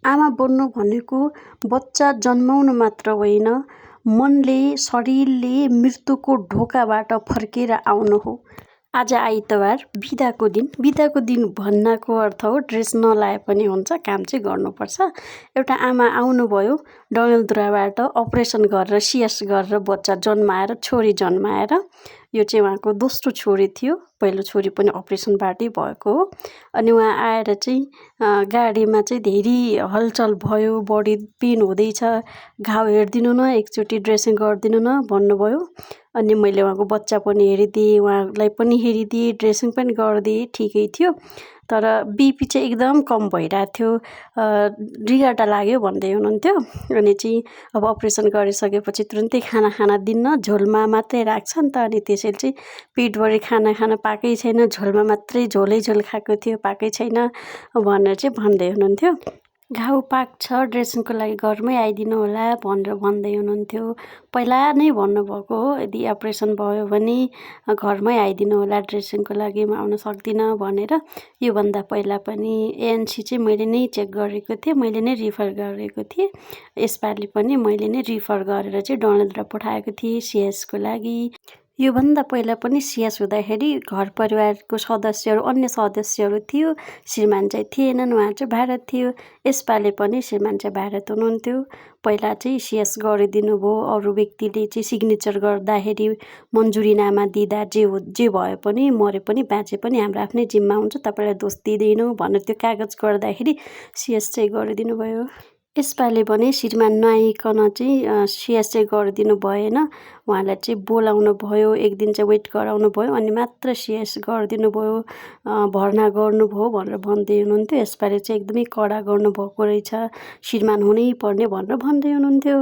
आमा बन्नु भनेको बच्चा जन्माउनु मात्र होइन, मनले, शरीरले मृत्युको ढोकाबाट फर्केर आउनु हो। आज आइतबार बिदाको दिन भन्नाको अर्थ हो ड्रेस नलाए पनि हुन्छ, काम चाहिँ गर्नुपर्छ। एउटा आमा आउनुभयो डडेलधुराबाट अपरेसन गरेर सिएस गरेर बच्चा जन्माएर, छोरी जन्माएर। यो चाहिँ उहाँको दोस्रो छोरी थियो, पहिलो छोरी पनि अपरेसनबाटै भएको हो। अनि उहाँ आएर चाहिँ गाडीमा चाहिँ धेरै हलचल भयो, बडी पेन हुँदैछ, घाउ हेरिदिनु न, एकचोटि ड्रेसिङ गरिदिनु न भन्नुभयो। अनि मैले उहाँको बच्चा पनि हेरिदिएँ, उहाँलाई पनि हेरिदिएँ, ड्रेसिङ पनि गरिदिएँ, ठिकै थियो। तर बिपी चाहिँ एकदम कम भइरहेको थियो, 2 घन्टा लाग्यो भन्दै हुनुहुन्थ्यो। अनि चाहिँ अब अपरेसन गरिसकेपछि तुरुन्तै खाना खान दिन्न, झोलमा मात्रै राख्छ नि त, अनि त्यसैले चाहिँ पेटभरि खाना खान पाएकै छैन, झोलमा मात्रै झोल खाएको थियो, पाएकै छैन भनेर चाहिँ भन्दै हुनुहुन्थ्यो। घाउ पाक्छ, ड्रेसिङको लागि घरमै आइदिनु होला भनेर भन्दै हुनुहुन्थ्यो। पहिला नै भन्नुभएको हो, यदि अपरेसन भयो भने घरमै आइदिनु होला, ड्रेसिङको लागि म आउन सक्दिनँ भनेर। योभन्दा पहिला पनि एएनसी चाहिँ मैले नै चेक गरेको थिएँ, मैले नै रिफर गरेको थिएँ। यसपालि पनि मैले नै रिफर गरेर चाहिँ डडेलधुरा पठाएको थिएँ सिएसको लागि। योभन्दा पहिला पनि सिएस हुँदाखेरि घर परिवारको सदस्यहरू, अन्य सदस्यहरू थियो, श्रीमान चाहिँ थिएनन्, उहाँ चाहिँ भारत थियो। यसपालि पनि श्रीमान चाहिँ भारत हुनुहुन्थ्यो। पहिला चाहिँ सिएस गरिदिनु भयो, अरू व्यक्तिले चाहिँ सिग्नेचर गर्दाखेरि मन्जुरीनामा दिँदा जे भए पनि, मरे पनि बाँचे पनि हाम्रो आफ्नै जिम्मा हुन्छ, तपाईँलाई दोष दिँदैनौँ भनेर त्यो कागज गर्दाखेरि सिएस चाहिँ गरिदिनु भयो। यसपालि भने श्रीमान नआइकन चाहिँ सिएस चाहिँ गरिदिनु भएन, उहाँलाई चाहिँ बोलाउनु भयो, 1 दिन चाहिँ वेट गराउनु भयो, अनि मात्र सिएस गरिदिनु भयो, भर्ना गर्नुभयो भनेर भन्दै हुनुहुन्थ्यो। यसपालि चाहिँ एकदमै कडा गर्नुभएको रहेछ, श्रीमान हुनै पर्ने भनेर भन्दै हुनुहुन्थ्यो।